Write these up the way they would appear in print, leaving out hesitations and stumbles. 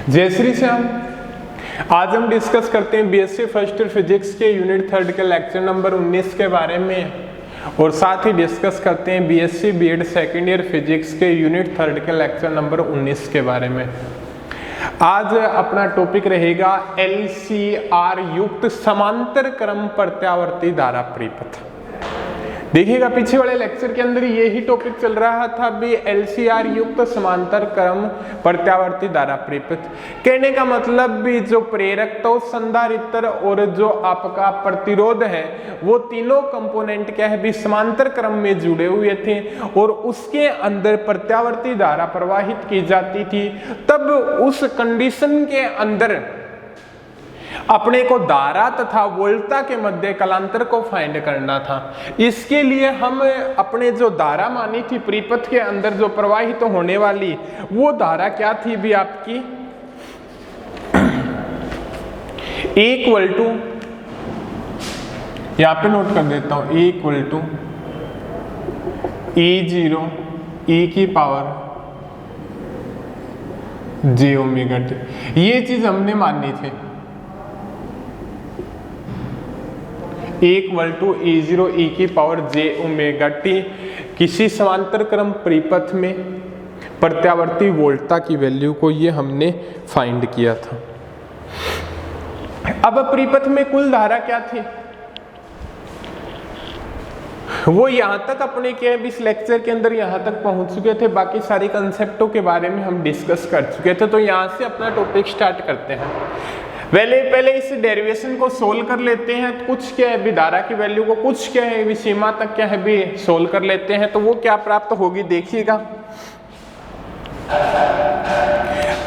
जय श्री श्याम। आज हम डिस्कस करते हैं बीएससी फर्स्ट ईयर फिजिक्स के यूनिट 3 के लेक्चर नंबर 19 के बारे में और साथ ही डिस्कस करते हैं BSc BEd second year physics के यूनिट 3 के लेक्चर नंबर 19 के बारे में। आज अपना टॉपिक रहेगा एलसीआर युक्त समांतर क्रम प्रत्यावर्ती धारा परिपथ। देखिएगा पीछे वाले लेक्चर के अंदर यही टॉपिक चल रहा था भी एलसीआर युक्त समांतर क्रम प्रत्यावर्ती धारा परिपथ। कहने का मतलब भी जो प्रेरक तो संधारित्र और जो आपका प्रतिरोध है वो तीनों कंपोनेंट क्या है भी समांतर क्रम में जुड़े हुए थे और उसके अंदर प्रत्यावर्ती धारा प्रवाहित की जाती थी। तब उस कंडीशन के अंदर अपने को धारा तथा वोल्टता के मध्य कलांतर को फाइंड करना था। इसके लिए हम अपने जो धारा मानी थी परिपथ के अंदर जो प्रवाहित होने वाली वो धारा क्या थी भी आपकी इक्वल टू, यहां पे नोट कर देता हूं, इक्वल टू E0 e की पावर j ओमेगा टी। ये चीज हमने माननी थी इक्वल टू E0 e की पावर j ओमेगा टी किसी समांतर क्रम परिपथ में प्रत्यावर्ती वोल्टता की वैल्यू को ये हमने फाइंड किया था। अब परिपथ में कुल धारा क्या थी वो यहां तक अपने क्या है इस लेक्चर के अंदर यहां तक पहुंच चुके थे। बाकी सारी कंसेप्टों के बारे में हम डिस्कस कर चुके थे। तो यहां से अपना टॉपिक स्टार्ट करते हैं। पहले इस डेरिवेशन को सोल्व कर लेते हैं। कुछ क्या है भी धारा की वैल्यू को कुछ क्या है भी सीमा तक क्या है भी सोल्व कर लेते हैं। तो वो क्या प्राप्त होगी देखिएगा,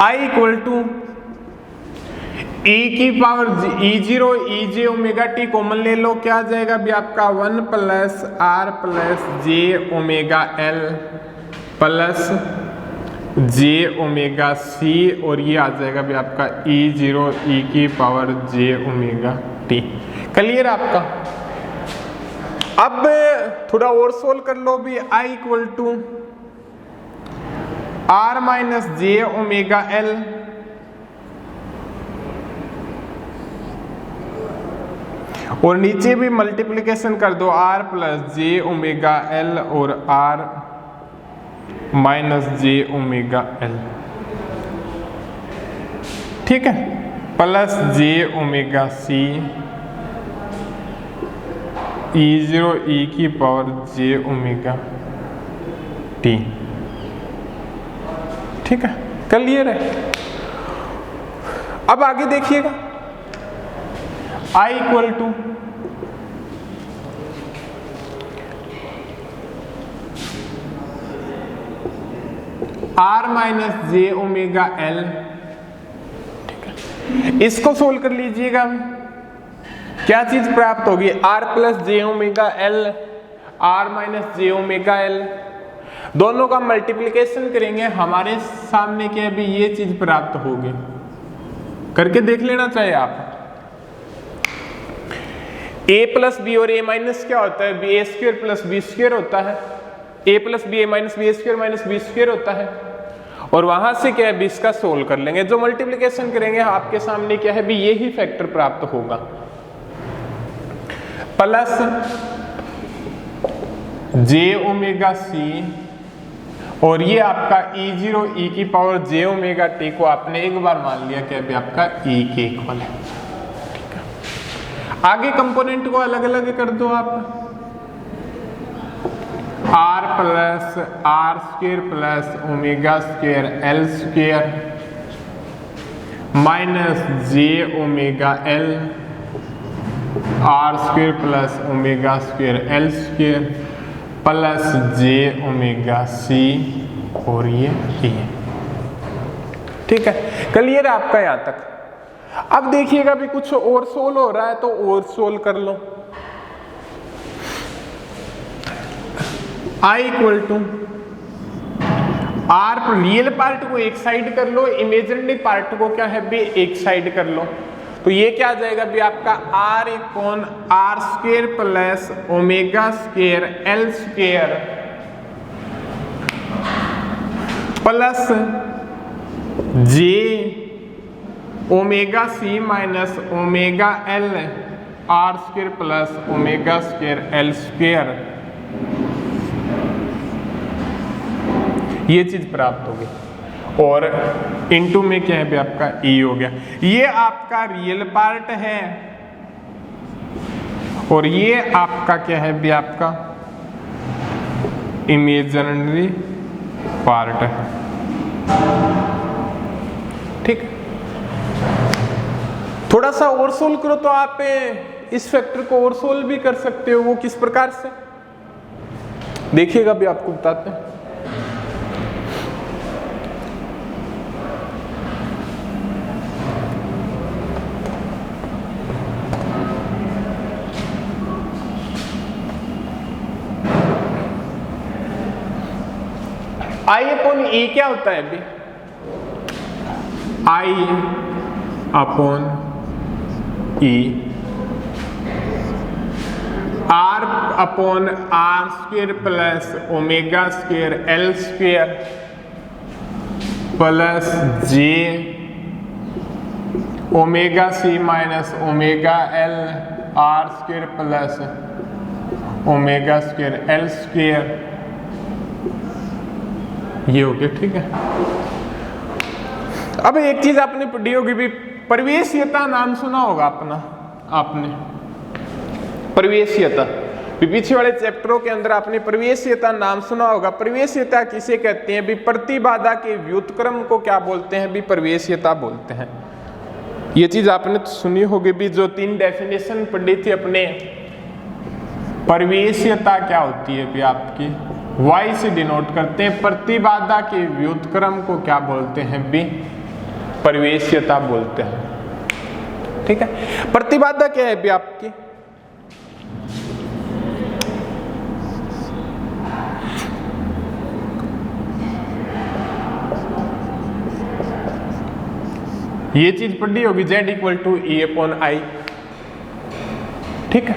I इक्वल टू e की power E0 e j omega T common ले लो, क्या आ जाएगा भी आपका 1 plus r plus j omega l plus j omega c और ये आ जाएगा भी आपका E0 e की power j omega t। Clear आपका। अब थोड़ा और सोल्व कर लो भी I equal to r minus j omega l और नीचे भी मल्टीप्लिकेशन कर दो r plus j omega l और r minus j omega l, ठीक है, plus j omega c E0 e की पावर j ओमेगा t। ठीक है, क्लियर है। अब आगे देखिएगा, I equal to r minus j omega l, ठीक है। इसको सोल्व कर लीजिएगा, क्या चीज प्राप्त होगी r plus J omega l, r minus j omega l, दोनों का मल्टीप्लिकेशन करेंगे हमारे सामने क्या भी ये चीज प्राप्त होगी। करके देख लेना चाहिए आप। a प्लस बी और a माइनस क्या होता है b, a square plus b square होता है, a plus b minus b square minus b square होता है। और वहां से क्या है बी इसका सोल्व कर लेंगे, जो मल्टीप्लिकेशन करेंगे आपके सामने क्या है भी यही फैक्टर प्राप्त होगा, प्लस जे ओमेगा सी और ये आपका E0 e की पावर j ओमेगा t को आपने एक बार मान लिया क्या भी आपका e के इक्वल है। ठीक है, आगे कंपोनेंट को अलग अलग कर दो आप, r plus r square plus omega square l square minus j omega l r square plus omega square l square plus j omega c और ये e। ठीक है, क्लियर है आपका यहां तक। अब देखिएगा भी कुछ और सोल्व हो रहा है तो और सोल्व कर लो। I equal to r real part को एक साइड कर लो, इमेजिनरी पार्ट को क्या है भी एक साइड कर लो। तो ये क्या आ जाएगा भी आपका r equal r square plus omega square l square plus j omega C minus omega L R square plus omega square L square, ये चीज प्राप्त होगी। और इनटू में क्या है भी आपका ई हो गया। ये आपका रियल पार्ट है और ये आपका क्या है भी आपका इमेजिनरी पार्ट है। ठीक, थोड़ा सा और सोल्व करो तो आप इस फैक्टर को और सोल्व भी कर सकते हो। वो किस प्रकार से देखिएगा भी आपको बताते हैं। आई अपॉन ई क्या होता है अभी? I upon E R upon R square plus omega square L square plus J omega C minus omega L R square plus omega square L square, ये हो गया। ठीक है, अब एक चीज आपने पढ़ी होगी भी, प्रवेश्यता नाम सुना होगा अपना आपने, प्रवेश्यता भी पीछे वाले चैप्टरों के अंदर आपने प्रवेश्यता नाम सुना होगा। प्रवेश्यता किसे कहते हैं भी? प्रतिबाधा के व्युत्क्रम को क्या बोलते हैं भी? प्रवेश्यता बोलते हैं। ये चीज आपने तो सुनी होगी भी, जो 3 डेफिनेशन पढ़ी थी अपने। प्रवेश्यता क्या होती है भी आपकी? y से डिनोट करते हैं। प्रतिबाधा के व्युत्क्रम को क्या बोलते हैं भी? प्रवेश्यता बोलते हैं। ठीक है, प्रतिबाधा क्या है भी आपकी? ये चीज पढ़ी होगी, Z equal to E upon I। ठीक है,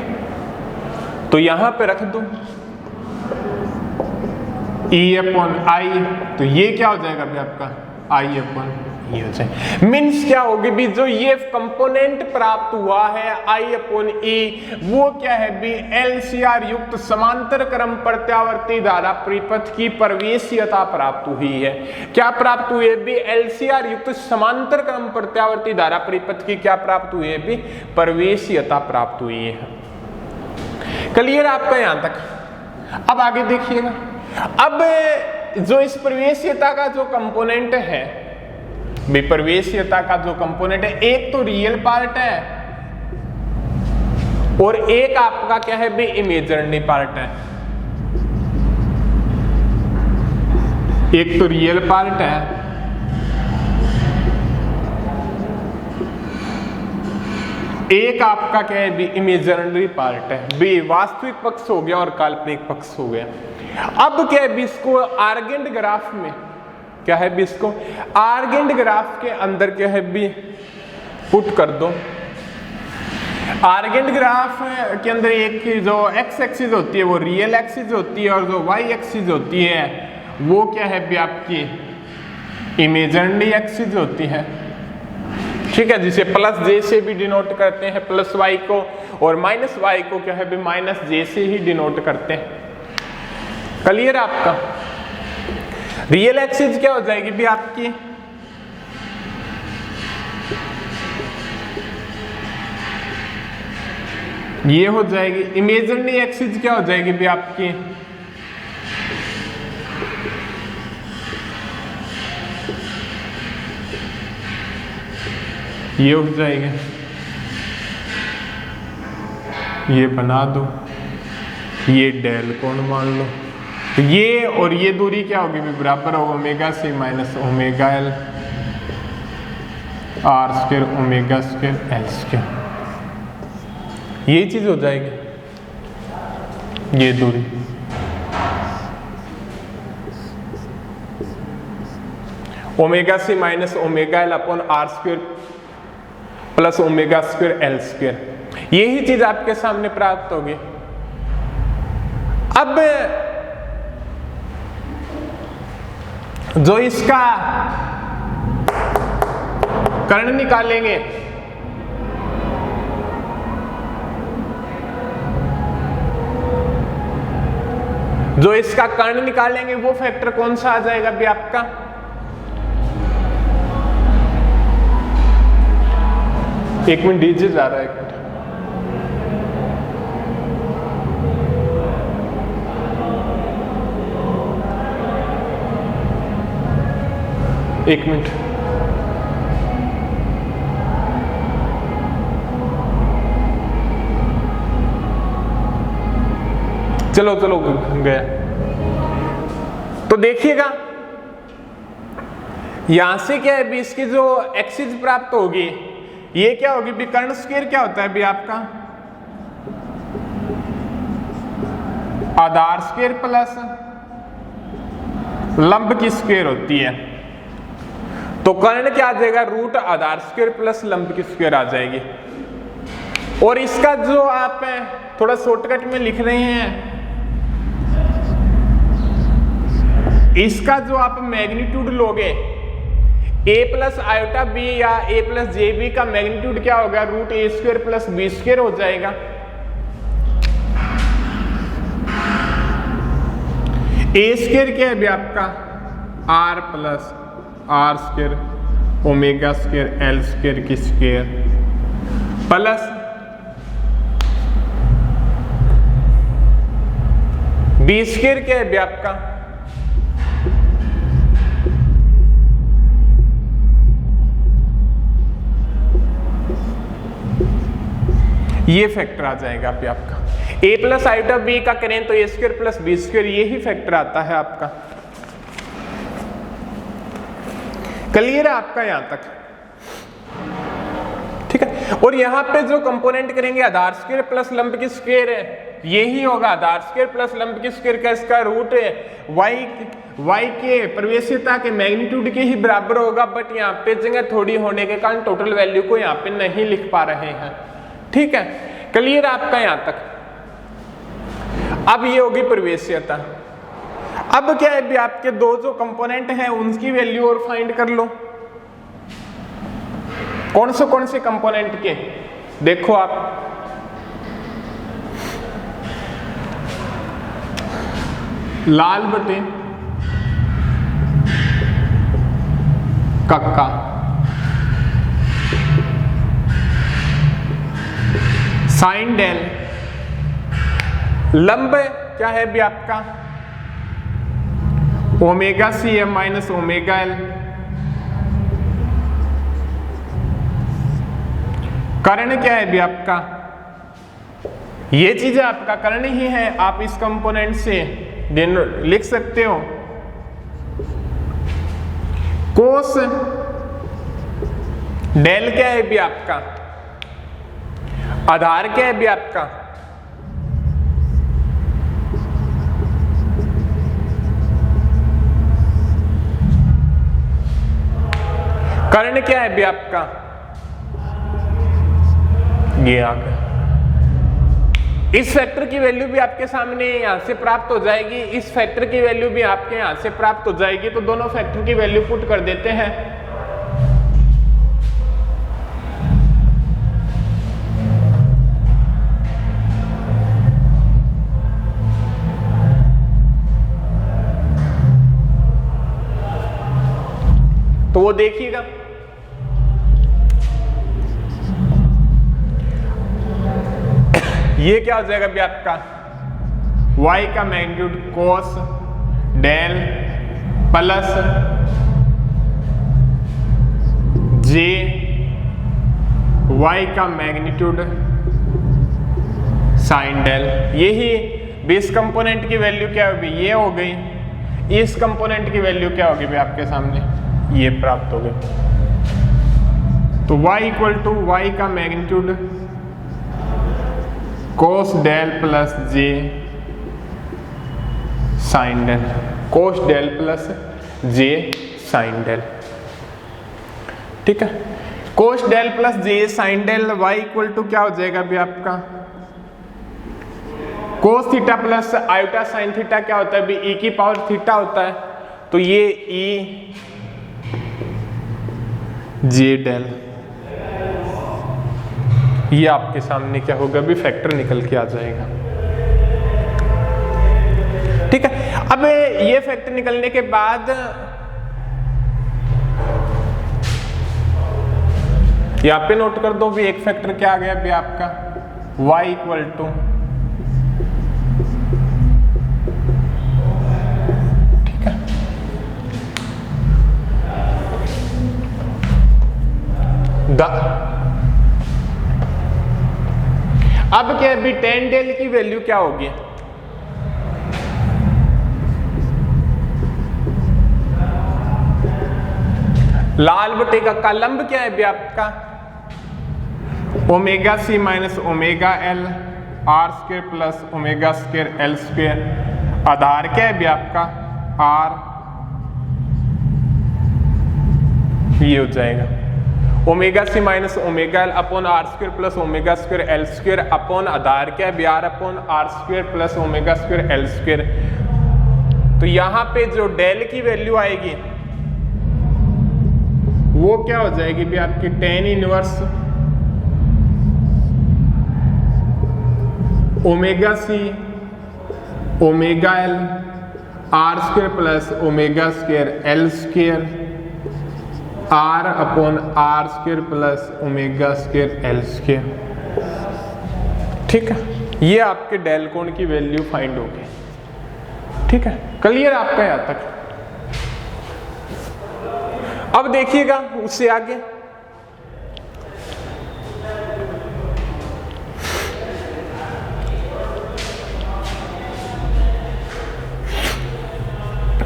तो यहां पे रख दो E अपॉन I, तो ये क्या हो जाएगा भी आपका? I अपॉन E हो जाए। मीन्स क्या होगी भी, जो ये कंपोनेंट प्राप्त हुआ है I अपॉन E, वो क्या है भी? LCR युक्त समांतर क्रम प्रत्यावर्ती धारा परिपथ की प्रवेश्यता प्राप्त हुई है। क्या प्राप्त हुई है भी? LCR युक्त समांतर क्रम प्रत्यावर्ती धारा परिपथ की क्या प्राप्त हुई है भी? प्रवेश्यता प्राप्त हुई है। क्लियर आपका यहां तक? अब आगे देखिएगा। अब जो इस प्रवेश्यता का जो कंपोनेंट है, प्रवेश्यता का जो कंपोनेंट है, एक तो रियल पार्ट है और एक आपका क्या है भी? इमेजिनरी पार्ट है। एक तो रियल पार्ट है, एक आपका क्या है भी? इमेजिनरी पार्ट है। बी वास्तविक पक्ष हो गया और काल्पनिक पक्ष हो गया। अब क्या है भी? इसको आर्गेंड ग्राफ में क्या है भी? इसको आर्गेंड ग्राफ के अंदर क्या है भी? पुट कर दो। आर्गेंड ग्राफ के अंदर एक जो एक्स एक्सिस होती है वो रियल एक्सिस होती है, और जो वाई एक्सिस होती है वो क्या है भी? आपकी इमेजिनरी एक्सिस होती है। ठीक है, जिसे प्लस जे से भी डिनोट करते हैं प्लस वाई को, और माइनस वाई को क्या है भी? माइनस जे से ही डिनोट करते हैं। क्लियर आपका? रियल एक्सिस क्या हो जाएगी भी आपकी? ये हो जाएगी। इमेजिनरी एक्सिस क्या हो जाएगी भी आपकी? ये हो जाएगी। ये बना दो, ये डेल कोण मान लो। तो ये और ये दूरी क्या होगी भी? बराबर होगा omega C minus omega L R square omega square L square, ये चीज हो जाएगी। ये दूरी omega C minus omega L upon R square plus omega square L square, यही चीज आपके सामने प्राप्त होगी। अब जो इसका कर्ण निकालेंगे, जो इसका कर्ण निकालेंगे वो फैक्टर कौन सा आ जाएगा भी आपका, एक मिनट डीजे जा रहा है, एक मिनट। चलो चलो गया। तो देखिएगा यहां से क्या है भी इसकी जो एक्सिस प्राप्त होगी ये क्या होगी भी कर्ण स्क्वायर क्या होता है भी आपका आधार स्क्वायर प्लस लंब की स्क्वायर होती है। तो कर्ण क्या आ जाएगा रूट आधार स्क्वायर प्लस लंब की स्क्वायर आ जाएगी। और इसका जो आप थोड़ा शॉर्टकट में लिख रहे हैं, इसका जो आप मैग्नीट्यूड लोगे a प्लस आयोटा बी या a प्लस जे बी का मैग्नीट्यूड क्या होगा root a square plus b square हो जाएगा। ए स्क्वायर क्या है भी आपका r plus R square omega square L square की स्क्वायर प्लस बी स्क्वायर क्या है भी आपका ये फैक्टर आ जाएगा अभी आपका a प्लस आयोटा बी का करें तो ए स्क्वायर प्लस बी स्क्वायर यही फैक्टर आता है आपका। क्लियर है आपका यहां तक, ठीक है। और यहां पे जो कंपोनेंट करेंगे आधार स्क्वायर प्लस लंब की स्क्वायर है यही होगा आधार स्क्वायर प्लस लंब की स्क्वायर का इसका रूट है y के प्रवेश्यता के मैग्नीट्यूड के ही बराबर होगा। बट यहाँ पे जगह थोड़ी होने के कारण टोटल वैल्यू को यहाँ पे नहीं लिख पा रहे हैं, ठीक है। क्लियर आपका यहां तक। अब ये होगी प्रवेश्यता। अब क्या है भी आपके दो जो कंपोनेंट हैं उनकी वैल्यू और फाइंड कर लो। कौन से कंपोनेंट के देखो आप, लाल बटे कक्का साइन डेल लंब क्या है भी आपका omega C M minus omega L. कर्ण क्या है भी आपका ये चीज आपका कर्ण ही है। आप इस कंपोनेंट से लिख सकते हो कोस डेल क्या है भी आपका आधार क्या है भी आपका कर्ण क्या है भी आपका ये आ गया। इस फैक्टर की वैल्यू भी आपके सामने यहां से प्राप्त हो जाएगी, इस फैक्टर की वैल्यू भी आपके यहां से प्राप्त हो जाएगी। तो दोनों फैक्टर की वैल्यू पुट कर देते हैं। तो वो देखिएगा ये क्या हो जाएगा भी आपका y का magnitude cos del plus j y का मैग्नीट्यूड साइन डेल। यही बेस कंपोनेंट की वैल्यू क्या होगी ये हो गई। इस कंपोनेंट की वैल्यू क्या होगी भी आपके सामने ये प्राप्त हो गई। तो y इक्वल टू वाई का magnitude cos del plus J sine del cos del plus J sine del, ठीक है। Cos del plus J sine del y equal to क्या हो जाएगा भी आपका cos theta plus iota sine theta क्या होता है भी e की पावर थीटा होता है। तो ये e जे डेल, ये आपके सामने क्या होगा भी फैक्टर निकल के आ जाएगा। ठीक है, अब ये फैक्टर निकलने के बाद यहां पे नोट कर दो भी एक फैक्टर क्या आ गया भी आपका y इक्वल टू अब क्या है भी tan डेल की वैल्यू क्या होगी, लाल बटे का लंब क्या है भी आपका omega C minus omega L R square plus omega square L square, आधार क्या है भी आपका आर, ये हो जाएगा omega C minus omega L upon R square plus omega square L square upon आधार क्या है R upon R square plus omega square L square. तो यहां पे जो डेल की वैल्यू आएगी वो क्या हो जाएगी भी आपकी tan inverse omega C omega L R square plus omega square L square R upon R square plus omega square L square. ठीक है, ये आपके डेल कोण की वैल्यू फाइंड होगी। ठीक है, क्लियर आपका यहां तक। अब देखिएगा उससे आगे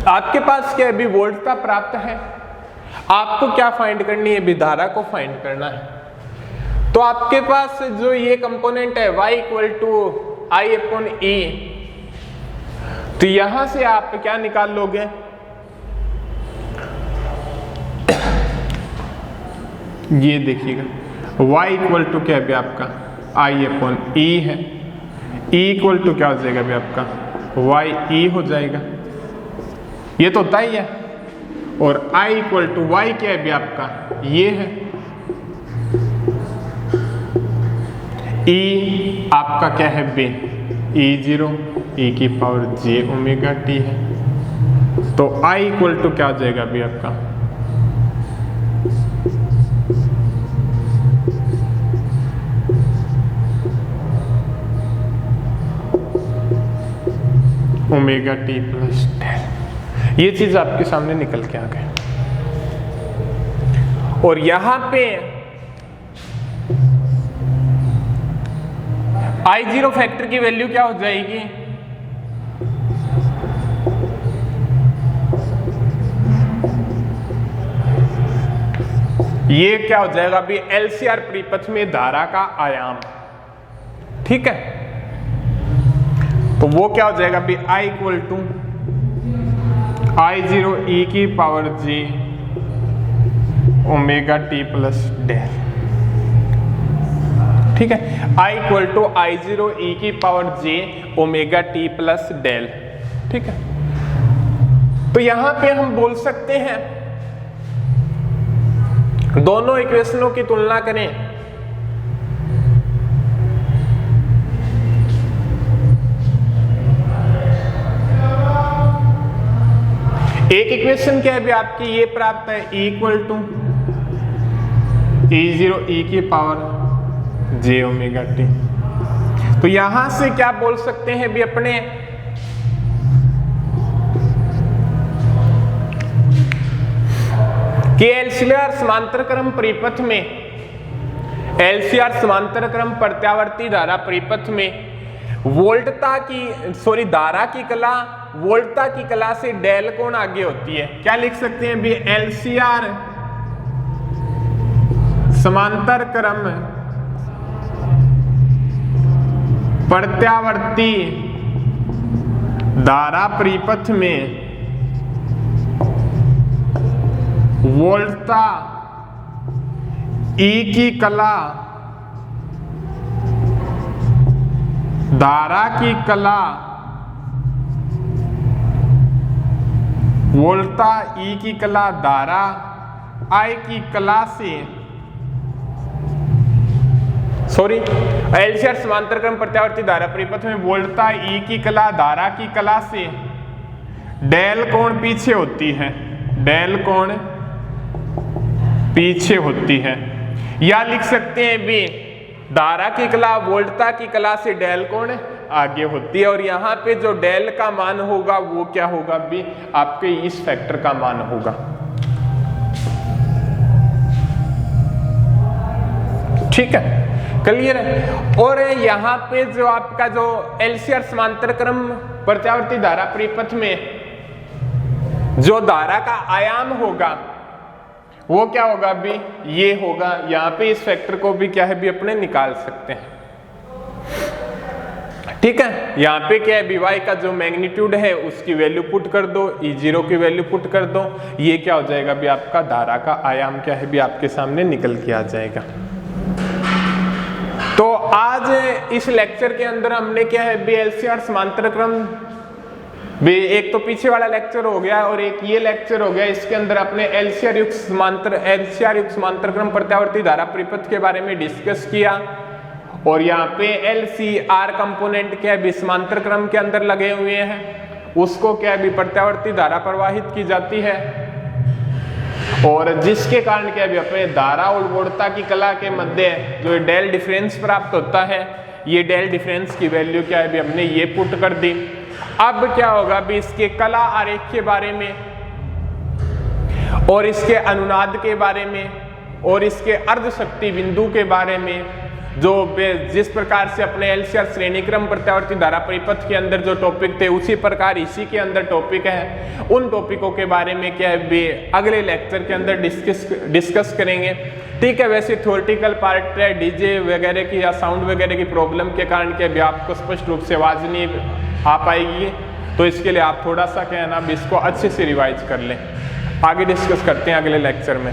आपके पास क्या अभी वोल्टता प्राप्त है, आपको क्या फाइंड करनी है, धारा को फाइंड करना है। तो आपके पास जो ये कंपोनेंट है y equal to I upon E, तो यहां से आप क्या निकाल लोगे, ये देखिएगा y इक्वल टू क्या है आपका आई अपॉन ई है, e इक्वल टू क्या हो जाएगा भी आपका y e हो जाएगा, ये तो होता ही है। और I इक्वल टू वाई क्या है भी आपका ये है, E आपका क्या है बे E0 e की पावर j ओमेगा t है। तो I इक्वल टू क्या हो जाएगा भी आपका ओमेगा t प्लस डेल, ये चीज आपके सामने निकल के आ गए। और यहां पे I0 फैक्टर की वैल्यू क्या हो जाएगी, ये क्या हो जाएगा अभी एलसीआर परिपथ में धारा का आयाम। ठीक है, तो वो क्या हो जाएगा अभी I equal to I0 e की power j omega t plus del. ठीक है, I equal to I0 e की power j omega t plus del. ठीक है, तो यहां पे हम बोल सकते हैं दोनों इक्वेशनों की तुलना करें, एक इक्वेशन क्या है भी आपकी ये प्राप्त है E equal to E0 e की पावर j ओमेगा t। तो यहां से क्या बोल सकते हैं भी अपने कि एलसीआर समांतर क्रम परिपथ में, एलसीआर समांतर क्रम प्रत्यावर्ती धारा परिपथ में वोल्टता की धारा की कला वोल्टता की कला से डेल कोण आगे होती है। क्या लिख सकते हैं भी एलसीआर समांतर क्रम प्रत्यावर्ती धारा परिपथ में वोल्टता E की कला धारा की कला वोल्टता E की कला धारा आई की कला से, सॉरी, एलसीआर समांतर क्रम प्रत्यावर्ती धारा परिपथ में वोल्टता ई की कला धारा की कला से डेल कोण पीछे होती है, डेल कोण पीछे होती है। या लिख सकते हैं भी धारा की कला वोल्टता की कला से डेल कोण आगे होती है। और यहाँ पे जो डेल का मान होगा वो क्या होगा भी आपके इस फैक्टर का मान होगा। ठीक है, क्लियर है। और यहाँ पे जो आपका जो एलसीआर समांतर क्रम प्रत्यावर्ती धारा परिपथ में जो धारा का आयाम होगा वो क्या होगा अभी ये होगा। यहाँ पे इस फैक्टर को भी क्या है भी अपने निकाल सकते हैं। ठीक है, यहाँ पे क्या है भी y का जो मैग्नीट्यूड है उसकी वैल्यू पुट कर दो, E0 की वैल्यू पुट कर दो, ये क्या हो जाएगा भी आपका धारा का आयाम क्या है भी आपके सामने निकल के आ जाएगा। तो आज इस लेक्चर के अंदर हमने क्या है भी एलसीआर समांतर क्रम भी, एक तो पीछे वाला लेक्चर हो गया और एक ये लेक्चर हो गया, इसके अंदर अपने एलसीआर युक्त समांतर क्रम प्रत्यावर्ती धारा परिपथ के बारे में डिस्कस किया। और यहाँ पे एलसीआर कंपोनेंट क्या है समांतर क्रम के अंदर लगे हुए हैं, उसको क्या है प्रत्यावर्ती धारा प्रवाहित की जाती है और जिसके कारण क्या है अपने धारा और वोल्टता की कला के मध्य जो डेल डिफरेंस प्राप्त होता है, ये डेल डिफरेंस की वैल्यू क्या है हमने ये पुट कर दी। अब क्या होगा भी इसके कला आरेख के बारे में और इसके अनुनाद के बारे में और इसके अर्ध शक्ति बिंदु के बारे में, जो जिस प्रकार से अपने एलसीआर श्रेणी क्रम प्रत्यावर्ती धारा परिपथ के अंदर जो टॉपिक थे उसी प्रकार इसी के अंदर टॉपिक है, उन टॉपिकों के बारे में क्या है वे अगले लेक्चर के अंदर डिस्कस करेंगे। ठीक है, वैसे थ्योरेटिकल पार्ट है डीजे वगैरह की या साउंड वगैरह की प्रॉब्लम के कारण क्या भी आपको स्पष्ट रूप से आवाज नहीं आ पाएगी, तो इसके लिए आप थोड़ा सा क्या है ना इसको अच्छे से रिवाइज कर लें। आगे डिस्कस करते हैं अगले लेक्चर में।